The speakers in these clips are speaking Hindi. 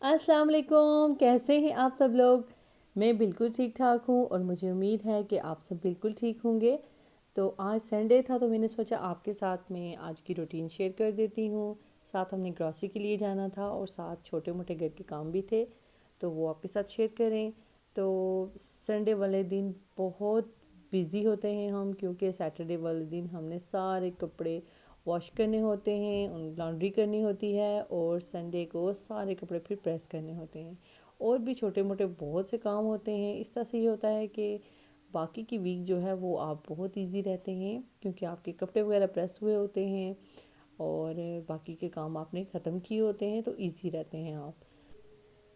अस्सलाम वालेकुम। कैसे हैं आप सब लोग। मैं बिल्कुल ठीक ठाक हूँ और मुझे उम्मीद है कि आप सब बिल्कुल ठीक होंगे। तो आज संडे था तो मैंने सोचा आपके साथ में आज की रूटीन शेयर कर देती हूँ। साथ हमने ग्रॉसरी के लिए जाना था और साथ छोटे मोटे घर के काम भी थे, तो वो आपके साथ शेयर करें। तो संडे वाले दिन बहुत बिज़ी होते हैं हम, क्योंकि सैटरडे वाले दिन हमने सारे कपड़े वॉश करने होते हैं, उन लॉन्ड्री करनी होती है और संडे को सारे कपड़े फिर प्रेस करने होते हैं। और भी छोटे मोटे बहुत से काम होते हैं। इस तरह से ये होता है कि बाकी की वीक जो है वो आप बहुत इजी रहते हैं, क्योंकि आपके कपड़े वगैरह प्रेस हुए होते हैं और बाकी के काम आपने ख़त्म किए होते हैं, तो इजी रहते हैं आप।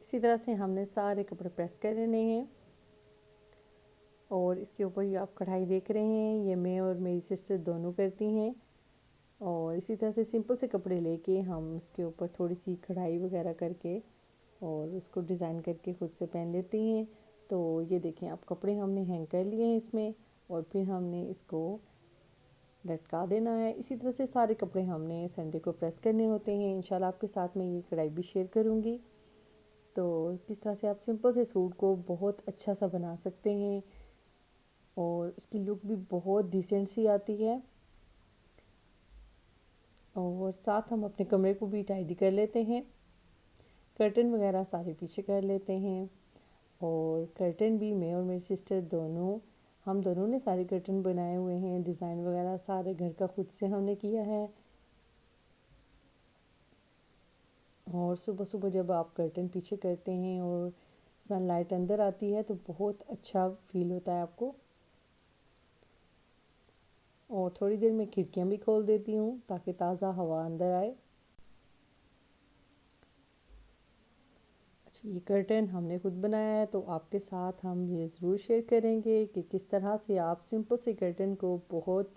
इसी तरह से हमने सारे कपड़े प्रेस कर लेने हैं और इसके ऊपर ये आप कढ़ाई देख रहे हैं, ये मैं और मेरी सिस्टर दोनों करती हैं। और इसी तरह से सिंपल से कपड़े लेके हम उसके ऊपर थोड़ी सी कढ़ाई वगैरह करके और उसको डिज़ाइन करके ख़ुद से पहन लेती हैं। तो ये देखें, आप कपड़े हमने हैंग कर लिए हैं इसमें और फिर हमने इसको लटका देना है। इसी तरह से सारे कपड़े हमने संडे को प्रेस करने होते हैं। इंशाल्लाह आपके साथ में ये कढ़ाई भी शेयर करूँगी। तो किस तरह से आप सिंपल से सूट को बहुत अच्छा सा बना सकते हैं और उसकी लुक भी बहुत डिसेंट सी आती है। और साथ हम अपने कमरे को भी टाइडी कर लेते हैं, कर्टन वगैरह सारे पीछे कर लेते हैं। और कर्टन भी मैं और मेरी सिस्टर दोनों, हम दोनों ने सारे कर्टन बनाए हुए हैं। डिज़ाइन वगैरह सारे घर का खुद से हमने किया है। और सुबह सुबह जब आप कर्टन पीछे करते हैं और सनलाइट अंदर आती है तो बहुत अच्छा फील होता है आपको। और थोड़ी देर में खिड़कियाँ भी खोल देती हूँ ताकि ताज़ा हवा अंदर आए। अच्छा, ये कर्टन हमने खुद बनाया है, तो आपके साथ हम ये ज़रूर शेयर करेंगे कि किस तरह से आप सिंपल से कर्टन को बहुत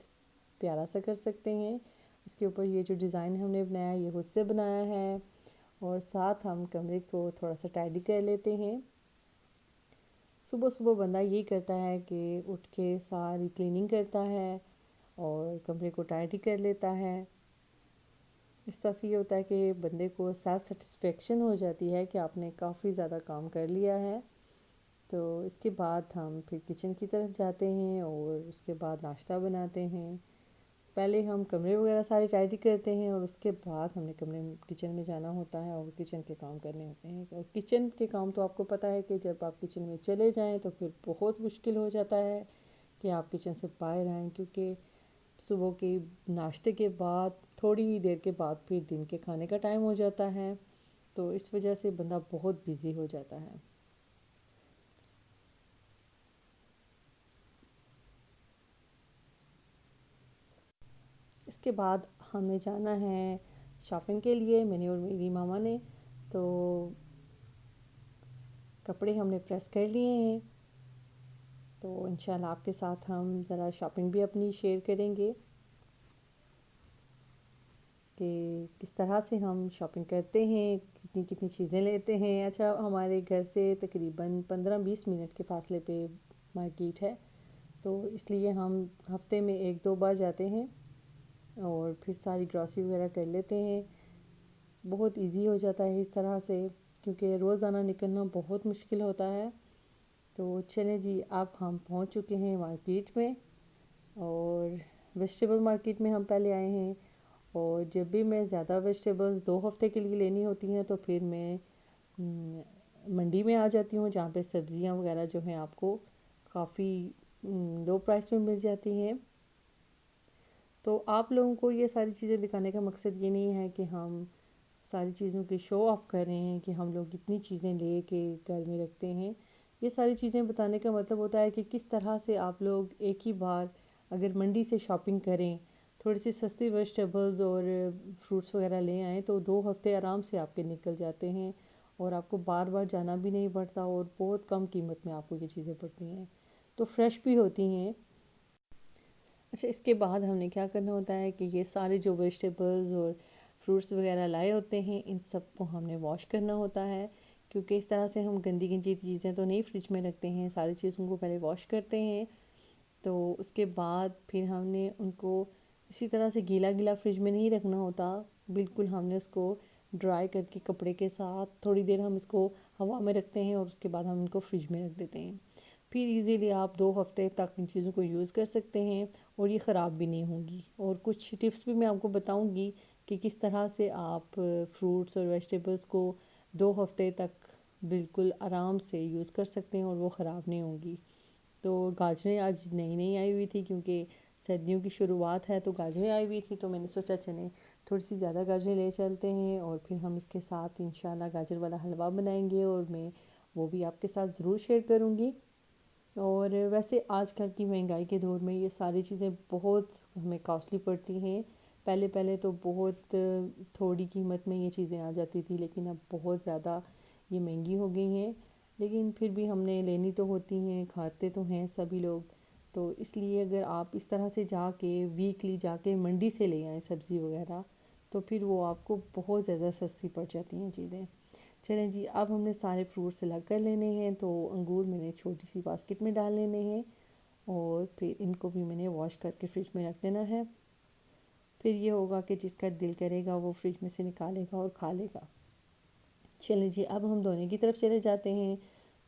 प्यारा सा कर सकते हैं। इसके ऊपर ये जो डिज़ाइन हमने बनाया ये खुद से बनाया है। और साथ हम कमरे को थोड़ा सा टाइडी कर लेते हैं। सुबह सुबह बंदा यही करता है कि उठ के सारी क्लीनिंग करता है और कमरे को टाइडी कर लेता है। इस तरह से ये होता है कि बंदे को सेल्फ सेटिस्फेक्शन हो जाती है कि आपने काफ़ी ज़्यादा काम कर लिया है। तो इसके बाद हम फिर किचन की तरफ जाते हैं और उसके बाद नाश्ता बनाते हैं। पहले हम कमरे वगैरह सारे टाइडी करते हैं और उसके बाद हमने किचन में जाना होता है और किचन के काम करने होते हैं। और किचन के काम तो आपको पता है कि जब आप किचन में चले जाएं तो फिर बहुत मुश्किल हो जाता है कि आप किचन से बाहर आएँ, क्योंकि सुबह के नाश्ते के बाद थोड़ी ही देर के बाद फिर दिन के खाने का टाइम हो जाता है। तो इस वजह से बंदा बहुत बिज़ी हो जाता है। इसके बाद हमें जाना है शॉपिंग के लिए, मैंने और मेरी मामा ने। तो कपड़े हमने प्रेस कर लिए हैं, तो इंशाल्लाह आपके साथ हम ज़रा शॉपिंग भी अपनी शेयर करेंगे कि किस तरह से हम शॉपिंग करते हैं, कितनी कितनी चीज़ें लेते हैं। अच्छा, हमारे घर से तकरीबन 15-20 मिनट के फासले पे मार्केट है, तो इसलिए हम हफ्ते में 1-2 बार जाते हैं और फिर सारी ग्रॉसरी वगैरह कर लेते हैं। बहुत इजी हो जाता है इस तरह से, क्योंकि रोज़ाना निकलना बहुत मुश्किल होता है। तो चलें जी, अब हम पहुंच चुके हैं मार्केट में और वेजिटेबल मार्केट में हम पहले आए हैं। और जब भी मैं ज़्यादा वेजिटेबल्स 2 हफ्ते के लिए लेनी होती हैं तो फिर मैं मंडी में आ जाती हूँ, जहाँ पे सब्ज़ियाँ वगैरह जो हैं आपको काफ़ी लो प्राइस में मिल जाती हैं। तो आप लोगों को ये सारी चीज़ें दिखाने का मकसद ये नहीं है कि हम सारी चीज़ों की शो ऑफ़ कर रहे हैं कि हम लोग इतनी चीज़ें ले के घर में रखते हैं। ये सारी चीज़ें बताने का मतलब होता है कि किस तरह से आप लोग एक ही बार अगर मंडी से शॉपिंग करें, थोड़ी सी सस्ती वेजिटेबल्स और फ्रूट्स वगैरह ले आएँ तो 2 हफ्ते आराम से आपके निकल जाते हैं और आपको बार बार जाना भी नहीं पड़ता और बहुत कम कीमत में आपको ये चीज़ें पड़ती हैं, तो फ्रेश भी होती हैं। अच्छा, इसके बाद हमने क्या करना होता है कि ये सारे जो वेजिटेबल्स और फ्रूट्स वगैरह लाए होते हैं इन सब को हमने वॉश करना होता है, क्योंकि इस तरह से हम गंदी गंदी चीज़ें तो नहीं फ्रिज में रखते हैं, सारी चीज़ों को पहले वॉश करते हैं। तो उसके बाद फिर हमने उनको इसी तरह से गीला गीला फ्रिज में नहीं रखना होता, बिल्कुल हमने उसको ड्राई करके कपड़े के साथ थोड़ी देर हम इसको हवा में रखते हैं और उसके बाद हम इनको फ्रिज में रख देते हैं। फिर इजीली आप 2 हफ्ते तक इन चीज़ों को यूज़ कर सकते हैं और ये ख़राब भी नहीं होंगी। और कुछ टिप्स भी मैं आपको बताऊंगी कि किस तरह से आप फ्रूट्स और वेजिटेबल्स को 2 हफ्ते तक बिल्कुल आराम से यूज़ कर सकते हैं और वो ख़राब नहीं होंगी। तो गाजरें आज नई नई आई हुई थी, क्योंकि सर्दियों की शुरुआत है तो गाजरें आई हुई थी, तो मैंने सोचा चलें थोड़ी सी ज़्यादा गाजरें ले चलते हैं और फिर हम इसके साथ इंशाल्लाह गाजर वाला हलवा बनाएंगे और मैं वो भी आपके साथ ज़रूर शेयर करूँगी। और वैसे आजकल की महंगाई के दौर में ये सारी चीज़ें बहुत हमें कॉस्टली पड़ती हैं। पहले पहले तो बहुत थोड़ी कीमत में ये चीज़ें आ जाती थी, लेकिन अब बहुत ज़्यादा ये महंगी हो गई हैं। लेकिन फिर भी हमने लेनी तो होती हैं, खाते तो हैं सभी लोग। तो इसलिए अगर आप इस तरह से जाके वीकली जाके मंडी से ले आएँ सब्ज़ी वगैरह, तो फिर वो आपको बहुत ज़्यादा सस्ती पड़ जाती हैं चीज़ें। चलें जी, अब हमने सारे फ्रूट्स अलग कर लेने हैं। तो अंगूर मैंने छोटी सी बास्केट में डाल लेने हैं और फिर इनको भी मैंने वॉश करके फ्रिज में रख देना है। फिर ये होगा कि जिसका दिल करेगा वो फ्रिज में से निकालेगा और खा लेगा। चलें जी, अब हम धोने की तरफ चले जाते हैं।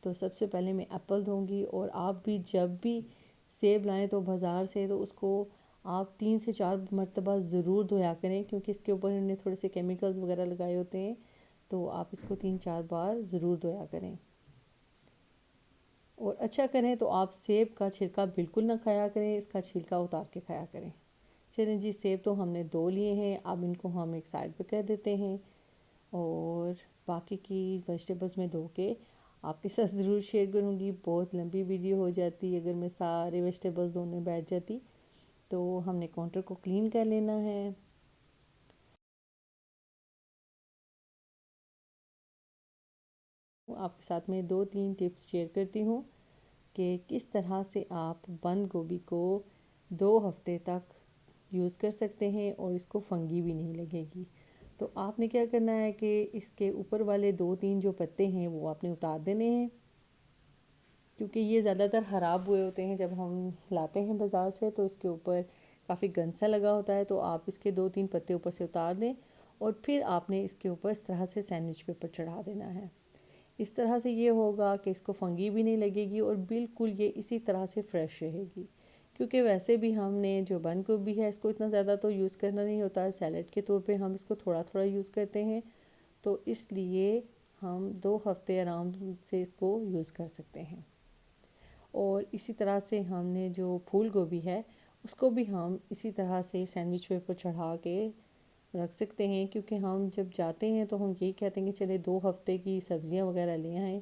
तो सबसे पहले मैं एप्पल धोंगी, और आप भी जब भी सेब लाएं तो बाज़ार से, तो उसको आप 3 से 4 मरतबा ज़रूर धोया करें, क्योंकि इसके ऊपर इन्होंने थोड़े से केमिकल्स वगैरह लगाए होते हैं। तो आप इसको 3-4 बार ज़रूर धोया करें। और अच्छा करें तो आप सेब का छिलका बिल्कुल ना खाया करें, इसका छिलका उतार के खाया करें। चलें जी, सेब तो हमने धो लिए हैं, अब इनको हम एक साइड पे कर देते हैं। और बाकी की वेजिटेबल्स में धो के आपके साथ ज़रूर शेयर करूँगी। बहुत लंबी वीडियो हो जाती अगर मैं सारे वेजिटेबल्स धोने बैठ जाती। तो हमने काउंटर को क्लीन कर लेना है। आपके साथ में 2-3 टिप्स शेयर करती हूँ कि किस तरह से आप बंद गोभी को 2 हफ्ते तक यूज़ कर सकते हैं और इसको फंगी भी नहीं लगेगी। तो आपने क्या करना है कि इसके ऊपर वाले 2-3 जो पत्ते हैं वो आपने उतार देने हैं, क्योंकि ये ज़्यादातर ख़राब हुए होते हैं जब हम लाते हैं बाज़ार से, तो इसके ऊपर काफ़ी गंद सा लगा होता है। तो आप इसके 2-3 पत्ते ऊपर से उतार दें और फिर आपने इसके ऊपर इस तरह से सैंडविच पेपर चढ़ा देना है। इस तरह से ये होगा कि इसको फंगी भी नहीं लगेगी और बिल्कुल ये इसी तरह से फ्रेश रहेगी। क्योंकि वैसे भी हमने जो बंद गोभी है इसको इतना ज़्यादा तो यूज़ करना नहीं होता है, सैलड के तौर पे हम इसको थोड़ा थोड़ा यूज़ करते हैं। तो इसलिए हम 2 हफ्ते आराम से इसको यूज़ कर सकते हैं। और इसी तरह से हमने जो फूल गोभी है उसको भी हम इसी तरह से सैंडविच पेपर चढ़ा के रख सकते हैं, क्योंकि हम जब जाते हैं तो हम यही कहते हैं कि चले 2 हफ्ते की सब्ज़ियाँ वगैरह ले आएँ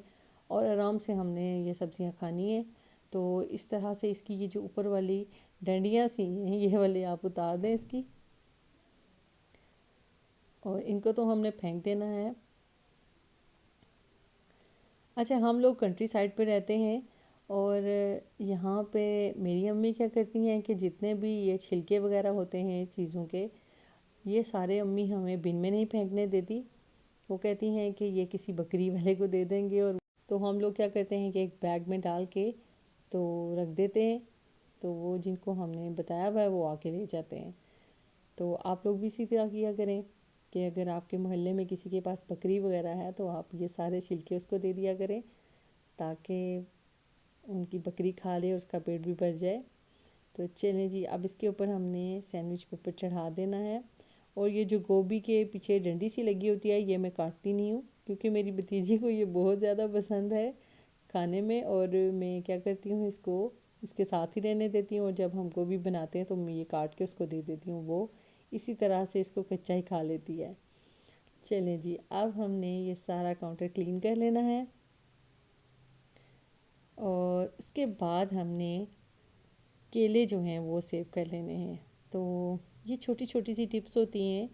और आराम से हमने ये सब्ज़ियाँ खानी है। तो इस तरह से इसकी ये जो ऊपर वाली डंडियाँ सी हैं ये वाली आप उतार दें इसकी, और इनको तो हमने फेंक देना है। अच्छा, हम लोग कंट्री साइड पे रहते हैं और यहाँ पे मेरी अम्मी क्या करती हैं कि जितने भी ये छिलके वगैरह होते हैं चीज़ों के, ये सारे अम्मी हमें बिन में नहीं फेंकने देती। वो कहती हैं कि ये किसी बकरी वाले को दे देंगे। और तो हम लोग क्या करते हैं कि एक बैग में डाल के तो रख देते हैं, तो वो जिनको हमने बताया हुआ है वो आके ले जाते हैं। तो आप लोग भी इसी तरह किया करें कि अगर आपके मोहल्ले में किसी के पास बकरी वगैरह है तो आप ये सारे छिलके उसको दे दिया करें, ताकि उनकी बकरी खा ले और उसका पेट भी भर जाए। तो चलें जी, अब इसके ऊपर हमने सैंडविच पेपर चढ़ा देना है। और ये जो गोभी के पीछे डंडी सी लगी होती है ये मैं काटती नहीं हूँ, क्योंकि मेरी भतीजी को ये बहुत ज़्यादा पसंद है खाने में। और मैं क्या करती हूँ इसको इसके साथ ही रहने देती हूँ, और जब हम गोभी बनाते हैं तो मैं ये काट के उसको दे देती हूँ, वो इसी तरह से इसको कच्चा ही खा लेती है। चलें जी, अब हमने ये सारा काउंटर क्लीन कर लेना है और इसके बाद हमने केले जो हैं वो सेव कर लेने हैं। तो ये छोटी छोटी सी टिप्स होती हैं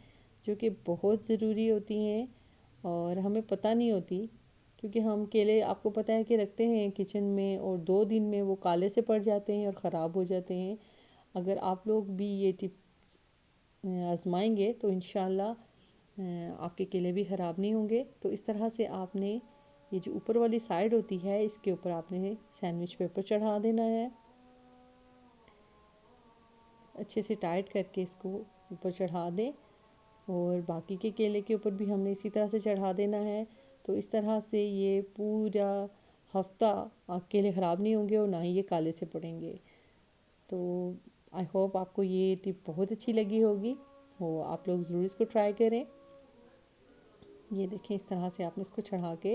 जो कि बहुत ज़रूरी होती हैं और हमें पता नहीं होती, क्योंकि हम केले आपको पता है कि रखते हैं किचन में और 2 दिन में वो काले से पड़ जाते हैं और ख़राब हो जाते हैं। अगर आप लोग भी ये टिप आजमाएंगे तो इंशाल्लाह आपके केले भी ख़राब नहीं होंगे। तो इस तरह से आपने ये जो ऊपर वाली साइड होती है इसके ऊपर आपने सैंडविच पेपर चढ़ा देना है, अच्छे से टाइट करके इसको ऊपर चढ़ा दें और बाकी के केले के ऊपर भी हमने इसी तरह से चढ़ा देना है। तो इस तरह से ये पूरा हफ्ता केले ख़राब नहीं होंगे और ना ही ये काले से पड़ेंगे। तो आई होप आपको ये टिप बहुत अच्छी लगी होगी, और आप लोग ज़रूर इसको ट्राई करें। ये देखें, इस तरह से आपने इसको चढ़ा के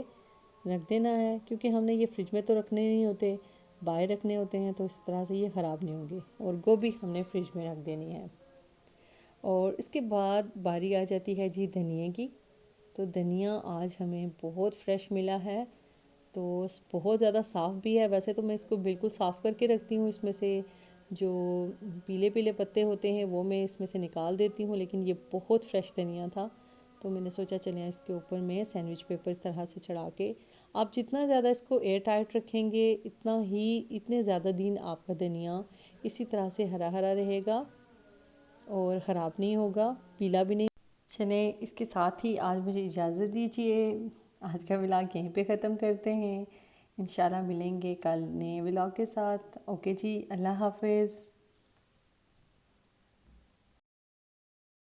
रख देना है, क्योंकि हमने ये फ्रिज में तो रखने नहीं होते, बाहर रखने होते हैं, तो इस तरह से ये ख़राब नहीं होंगे। और गोभी हमने फ्रिज में रख देनी है। और इसके बाद बारी आ जाती है जी धनिया की। तो धनिया आज हमें बहुत फ्रेश मिला है, तो बहुत ज़्यादा साफ़ भी है। वैसे तो मैं इसको बिल्कुल साफ़ करके रखती हूँ, इसमें से जो पीले पीले पत्ते होते हैं वो मैं इसमें से निकाल देती हूँ, लेकिन ये बहुत फ्रेश धनिया था। तो मैंने सोचा चलिए इसके ऊपर मैं सैंडविच पेपर इस तरह से चढ़ा के, आप जितना ज़्यादा इसको एयर टाइट रखेंगे इतने ज़्यादा दिन आपका धनिया इसी तरह से हरा हरा रहेगा और ख़राब नहीं होगा, पीला भी नहीं। चलें, इसके साथ ही आज मुझे इजाज़त दीजिए। आज का व्लॉग यहीं पे ख़त्म करते हैं। इंशाल्लाह मिलेंगे कल नए व्लॉग के साथ। ओके जी, अल्लाह हाफ़िज़।